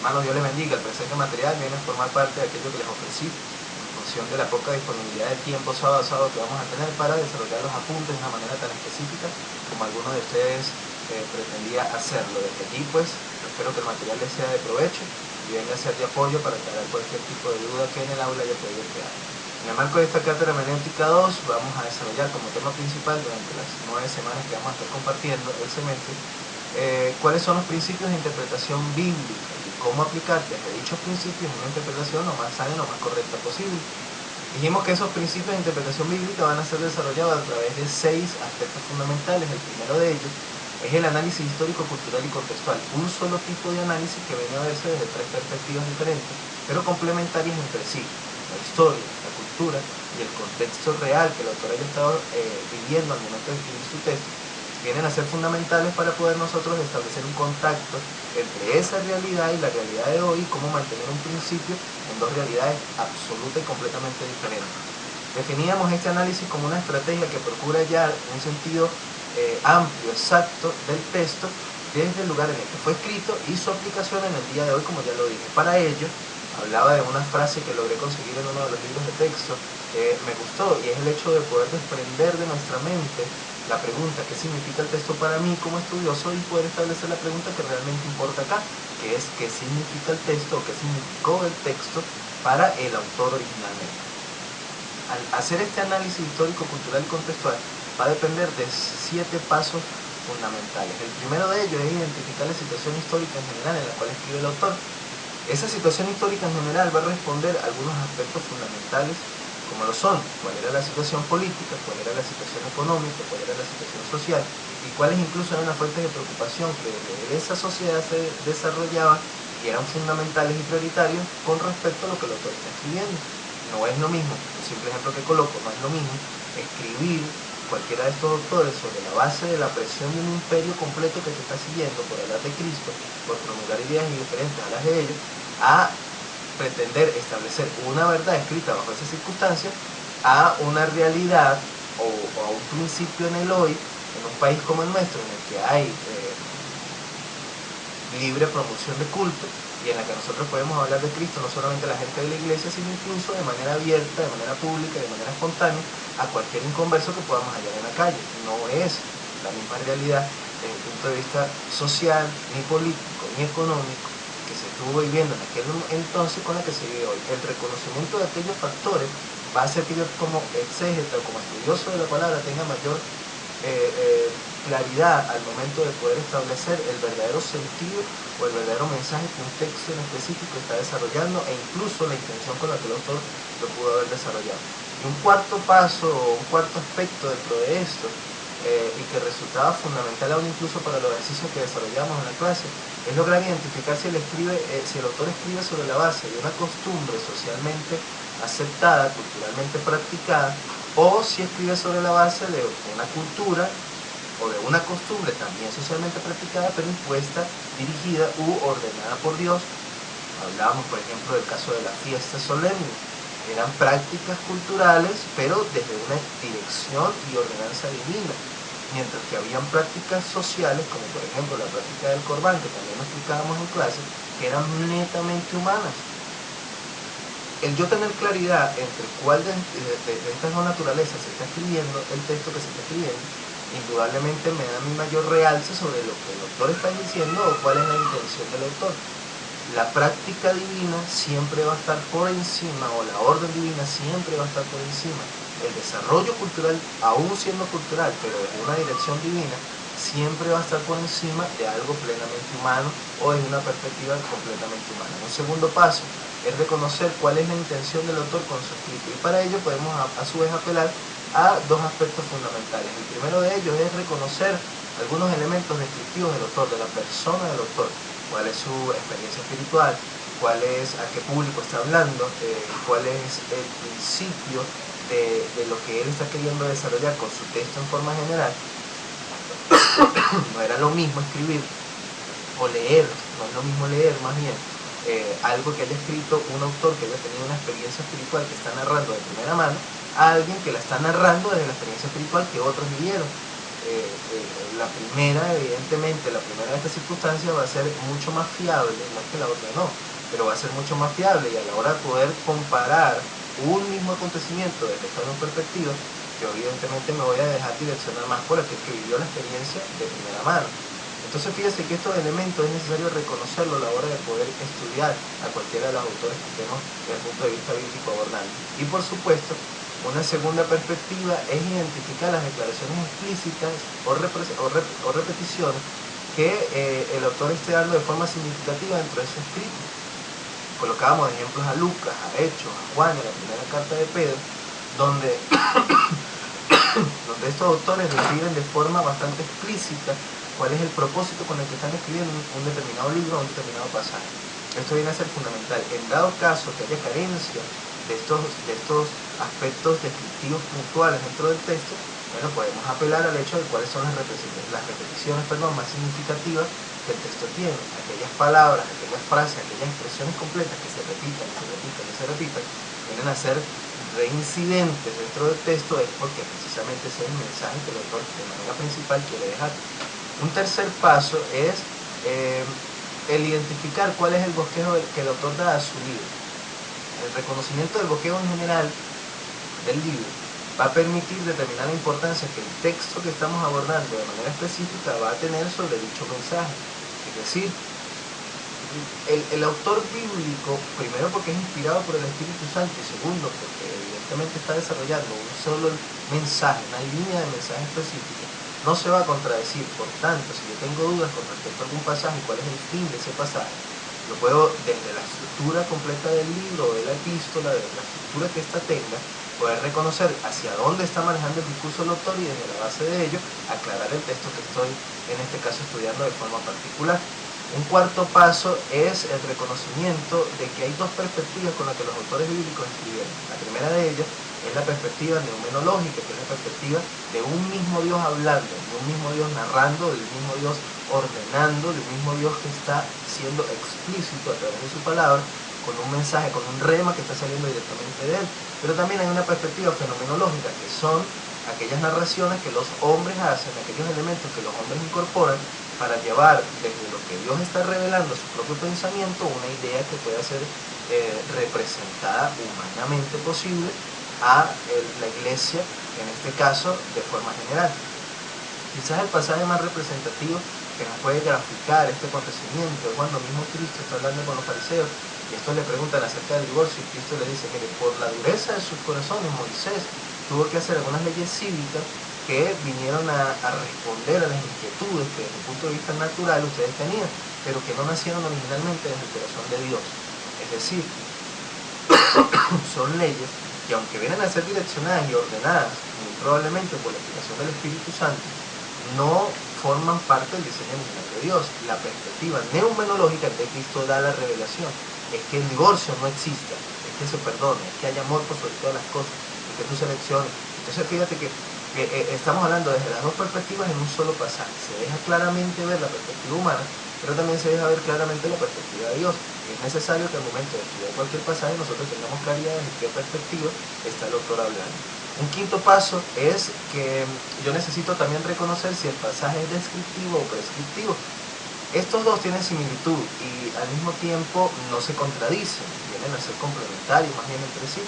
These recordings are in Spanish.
Hermanos, Dios les bendiga. El presente material viene a formar parte de aquello que les ofrecí en función de la poca disponibilidad de tiempo sábado a sábado que vamos a tener para desarrollar los apuntes de una manera tan específica como alguno de ustedes pretendía hacerlo. Desde allí, pues, espero que el material les sea de provecho y venga a ser de apoyo para aclarar cualquier tipo de duda que en el aula haya podido quedar. En el marco de esta cátedra hermenéutica 2 vamos a desarrollar como tema principal durante las 9 semanas que vamos a estar compartiendo el semestre cuáles son los principios de interpretación bíblica y cómo aplicar desde dichos principios una interpretación lo más sana y lo más correcta posible. Dijimos que esos principios de interpretación bíblica van a ser desarrollados a través de 6 aspectos fundamentales. El primero de ellos es el análisis histórico, cultural y contextual, un solo tipo de análisis que viene a verse desde 3 perspectivas diferentes, pero complementarias entre sí: la historia, la cultura y el contexto real que el autor haya estado viviendo al momento de escribir su texto, vienen a ser fundamentales para poder nosotros establecer un contacto entre esa realidad y la realidad de hoy, y cómo mantener un principio en dos realidades absolutas y completamente diferentes. Definíamos este análisis como una estrategia que procura hallar un sentido amplio, exacto del texto desde el lugar en el que fue escrito y su aplicación en el día de hoy, como ya lo dije. Para ello, hablaba de una frase que logré conseguir en uno de los libros de texto que me gustó, y es el hecho de poder desprender de nuestra mente la pregunta ¿qué significa el texto para mí como estudioso? Y poder establecer la pregunta que realmente importa acá, que es ¿qué significa el texto o qué significó el texto para el autor originalmente? Al hacer este análisis histórico, cultural y contextual va a depender de 7 pasos fundamentales. El primero de ellos es identificar la situación histórica en general en la cual escribe el autor. Esa situación histórica en general va a responder a algunos aspectos fundamentales, como lo son cuál era la situación política, cuál era la situación económica, cuál era la situación social, y cuáles incluso eran las fuentes de preocupación que de esa sociedad se desarrollaban y eran fundamentales y prioritarios con respecto a lo que el autor está escribiendo. No es lo mismo, un simple ejemplo que coloco, no es lo mismo escribir cualquiera de estos autores sobre la base de la presión de un imperio completo que te está siguiendo por hablar de Cristo, por promulgar ideas diferentes a las de ellos, a pretender establecer una verdad escrita bajo esas circunstancias, a una realidad o a un principio en el hoy, en un país como el nuestro, en el que hay libre promoción de culto, y en la que nosotros podemos hablar de Cristo no solamente a la gente de la iglesia, sino incluso de manera abierta, de manera pública, de manera espontánea, a cualquier inconverso que podamos hallar en la calle. No es la misma realidad desde el punto de vista social, ni político, ni económico, que se estuvo viviendo en aquel entonces con la que se vive hoy. El reconocimiento de aquellos factores va a hacer que yo, como exégeta o como estudioso de la palabra, tenga mayor claridad al momento de poder establecer el verdadero sentido o el verdadero mensaje que un texto en específico está desarrollando, e incluso la intención con la que el autor lo pudo haber desarrollado. Y un cuarto paso o un cuarto aspecto dentro de esto, y que resultaba fundamental aún incluso para los ejercicios que desarrollamos en la clase, es lograr identificar si el autor escribe sobre la base de una costumbre socialmente aceptada, culturalmente practicada, o si escribe sobre la base de una cultura o de una costumbre también socialmente practicada, pero impuesta, dirigida u ordenada por Dios. Hablábamos, por ejemplo, del caso de la fiesta solemne. Eran prácticas culturales, pero desde una dirección y ordenanza divina. Mientras que habían prácticas sociales, como por ejemplo la práctica del Corbán, que también lo explicábamos en clase, que eran netamente humanas. El yo tener claridad entre cuál de estas dos naturalezas se está escribiendo, el texto que se está escribiendo, indudablemente me da mi mayor realce sobre lo que el autor está diciendo o cuál es la intención del autor. La práctica divina siempre va a estar por encima, o la orden divina siempre va a estar por encima. El desarrollo cultural, aún siendo cultural, pero desde una dirección divina, siempre va a estar por encima de algo plenamente humano o desde una perspectiva completamente humana. Un segundo paso es reconocer cuál es la intención del autor con su escrito, y para ello podemos a su vez apelar a dos aspectos fundamentales. El primero de ellos es reconocer algunos elementos descriptivos del autor, de la persona del autor. Cuál es su experiencia espiritual, a qué público está hablando, cuál es el principio de lo que él está queriendo desarrollar con su texto en forma general. No era lo mismo escribir o leer, no es lo mismo leer más bien algo que haya escrito un autor que haya tenido una experiencia espiritual que está narrando de primera mano, a alguien que la está narrando desde la experiencia espiritual que otros vivieron. la primera, evidentemente, la primera de estas circunstancias va a ser mucho más fiable, no es que la otra no, pero va a ser mucho más fiable, y a la hora de poder comparar un mismo acontecimiento desde esta nueva perspectiva, yo evidentemente me voy a dejar direccionar más por aquel que vivió la experiencia de primera mano. Entonces fíjense que estos elementos es necesario reconocerlo a la hora de poder estudiar a cualquiera de los autores que estemos desde el punto de vista bíblico abordando. Y por supuesto, una segunda perspectiva es identificar las declaraciones explícitas o repeticiones que el autor esté dando de forma significativa dentro de su escrito. Colocábamos ejemplos a Lucas, a Hechos, a Juan, en la primera carta de Pedro, donde estos autores describen de forma bastante explícita cuál es el propósito con el que están escribiendo un determinado libro o un determinado pasaje. Esto viene a ser fundamental. En dado caso que haya carencia de estos aspectos descriptivos puntuales dentro del texto, bueno, podemos apelar al hecho de cuáles son las repeticiones más significativas que el texto tiene. Aquellas palabras, aquellas frases, aquellas expresiones completas que se repitan, vienen a ser reincidentes dentro del texto, es porque precisamente ese es el mensaje que el autor de manera principal quiere dejar. Un tercer paso es el identificar cuál es el bosquejo que el autor da a su libro. El reconocimiento del bosquejo en general del libro va a permitir determinar la importancia que el texto que estamos abordando de manera específica va a tener sobre dicho mensaje. Es decir, el autor bíblico, primero porque es inspirado por el Espíritu Santo, y segundo porque evidentemente está desarrollando un solo mensaje, una línea de mensaje específica, no se va a contradecir. Por tanto, si yo tengo dudas con respecto a algún pasaje, cuál es el fin de ese pasaje, lo puedo, desde la estructura completa del libro o de la epístola, de la estructura que ésta tenga, poder reconocer hacia dónde está manejando el discurso del autor, y desde la base de ello aclarar el texto que estoy en este caso estudiando de forma particular. Un cuarto paso es el reconocimiento de que hay dos perspectivas con las que los autores bíblicos escribieron. La primera de ellas es la perspectiva neumenológica, que es la perspectiva de un mismo Dios hablando, de un mismo Dios narrando, del mismo Dios ordenando, del mismo Dios que está siendo explícito a través de su palabra, con un mensaje, con un rema que está saliendo directamente de él. Pero también hay una perspectiva fenomenológica, que son aquellas narraciones que los hombres hacen, aquellos elementos que los hombres incorporan para llevar desde lo que Dios está revelando a su propio pensamiento una idea que pueda ser representada humanamente posible a la iglesia, en este caso de forma general. Quizás el pasaje más representativo que nos puede graficar este acontecimiento es cuando mismo Cristo está hablando con los fariseos, y estos le preguntan acerca del divorcio, y Cristo le dice: mire, por la dureza de sus corazones Moisés tuvo que hacer algunas leyes cívicas que vinieron a responder a las inquietudes que desde el punto de vista natural ustedes tenían, pero que no nacieron originalmente desde el corazón de Dios. Es decir, son leyes que, aunque vienen a ser direccionadas y ordenadas muy probablemente por la inspiración del Espíritu Santo, no forman parte del diseño original de Dios. La perspectiva neumenológica que Cristo da a la revelación es que el divorcio no exista, es que se perdone, es que haya amor por sobre todas las cosas, es que tú selecciones. Entonces fíjate que estamos hablando desde las dos perspectivas en un solo pasaje. Se deja claramente ver la perspectiva humana, pero también se deja ver claramente la perspectiva de Dios. Es necesario que al momento de estudiar cualquier pasaje nosotros tengamos claridad de qué perspectiva está el autor hablando. Un quinto paso es que yo necesito también reconocer si el pasaje es descriptivo o prescriptivo. Estos dos tienen similitud y al mismo tiempo no se contradicen, vienen a ser complementarios más bien entre sí.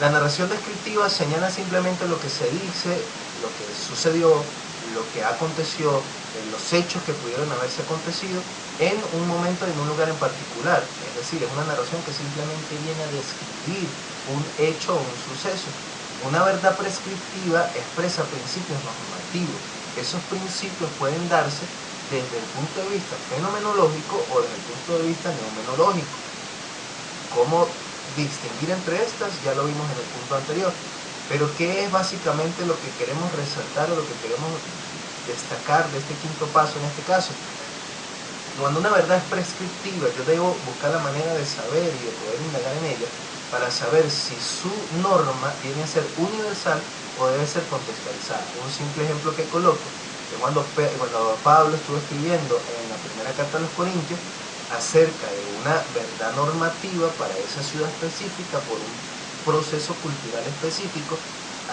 La narración descriptiva señala simplemente lo que se dice, lo que sucedió, lo que aconteció, los hechos que pudieron haberse acontecido en un momento y en un lugar en particular. Es decir, es una narración que simplemente viene a describir un hecho o un suceso. Una verdad prescriptiva expresa principios normativos. Esos principios pueden darse desde el punto de vista fenomenológico o desde el punto de vista neumenológico. ¿Cómo distinguir entre estas? Ya lo vimos en el punto anterior. Pero ¿qué es básicamente lo que queremos resaltar o lo que queremos destacar de este quinto paso en este caso? Cuando una verdad es prescriptiva, yo debo buscar la manera de saber y de poder indagar en ella para saber si su norma viene a ser universal o debe ser contextualizada. Un simple ejemplo que coloco, que cuando Pablo estuvo escribiendo en la primera carta a los Corintios acerca de una verdad normativa para esa ciudad específica por un proceso cultural específico,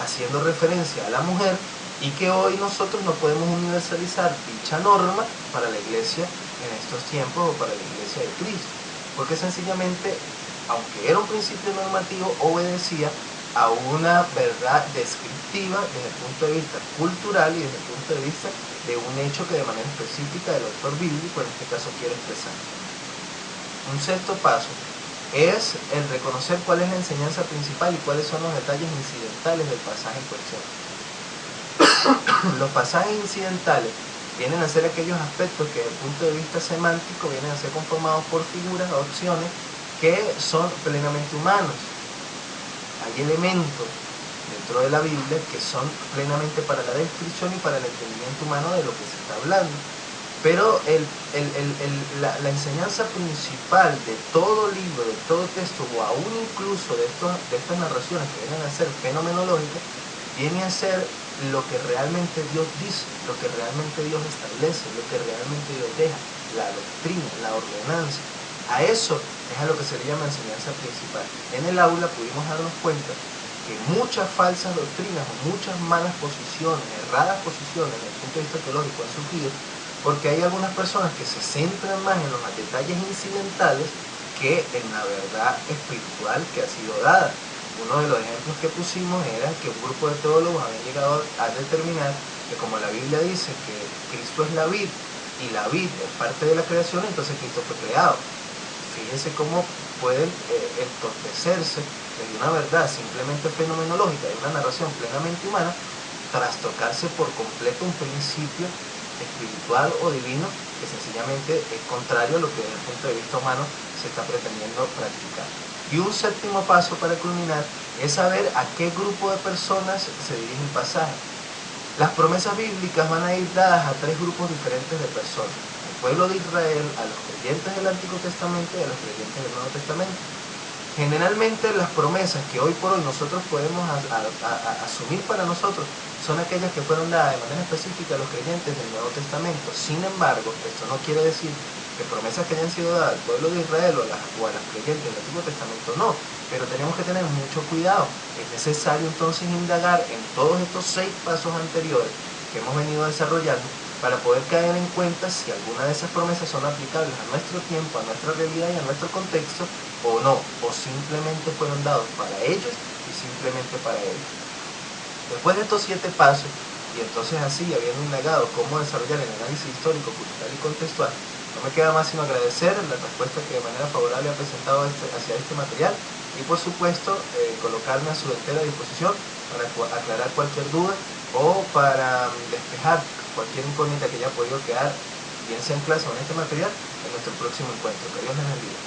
haciendo referencia a la mujer, y que hoy nosotros no podemos universalizar dicha norma para la iglesia en estos tiempos o para la iglesia de Cristo, porque sencillamente, aunque era un principio normativo, obedecía a una verdad descriptiva desde el punto de vista cultural y desde el punto de vista de un hecho que de manera específica el autor bíblico en este caso quiere expresar. Un sexto paso es el reconocer cuál es la enseñanza principal y cuáles son los detalles incidentales del pasaje en cuestión. Los pasajes incidentales vienen a ser aquellos aspectos que desde el punto de vista semántico vienen a ser conformados por figuras o opciones que son plenamente humanos. Hay elementos dentro de la Biblia que son plenamente para la descripción y para el entendimiento humano de lo que se está hablando. Pero la enseñanza principal de todo libro, de todo texto, o aún incluso de estas narraciones que vienen a ser fenomenológicas, viene a ser lo que realmente Dios dice, lo que realmente Dios establece, lo que realmente Dios deja, la doctrina, la ordenanza. A eso es a lo que se le llama enseñanza principal. En el aula pudimos darnos cuenta que muchas falsas doctrinas o muchas malas posiciones, erradas posiciones desde el punto de vista teológico han surgido porque hay algunas personas que se centran más en los detalles incidentales que en la verdad espiritual que ha sido dada. Uno de los ejemplos que pusimos era que un grupo de teólogos habían llegado a determinar que como la Biblia dice que Cristo es la vid y la vid es parte de la creación, entonces Cristo fue creado. Fíjense cómo pueden entorpecerse desde una verdad simplemente fenomenológica, de una narración plenamente humana, trastocarse por completo un principio espiritual o divino que sencillamente es contrario a lo que desde el punto de vista humano se está pretendiendo practicar. Y un séptimo paso para culminar es saber a qué grupo de personas se dirige el pasaje. Las promesas bíblicas van a ir dadas a tres grupos diferentes de personas: al pueblo de Israel, a los creyentes del Antiguo Testamento y a los creyentes del Nuevo Testamento. Generalmente las promesas que hoy por hoy nosotros podemos asumir para nosotros son aquellas que fueron dadas de manera específica a los creyentes del Nuevo Testamento. Sin embargo, esto no quiere decir que promesas que hayan sido dadas al pueblo de Israel o a las creyentes del Antiguo Testamento no, pero tenemos que tener mucho cuidado. Es necesario entonces indagar en todos estos 6 pasos anteriores que hemos venido desarrollando para poder caer en cuenta si alguna de esas promesas son aplicables a nuestro tiempo, a nuestra realidad y a nuestro contexto o no, o simplemente fueron dados para ellos y simplemente para ellos. Después de estos 7 pasos, y entonces así, habiendo indagado cómo desarrollar el análisis histórico, cultural y contextual, no me queda más sino agradecer la respuesta que de manera favorable ha presentado hacia este material y por supuesto colocarme a su entera disposición para aclarar cualquier duda o para despejar cualquier incógnita que haya podido quedar, bien sea en clase o en este material, en nuestro próximo encuentro. Que Dios les bendiga.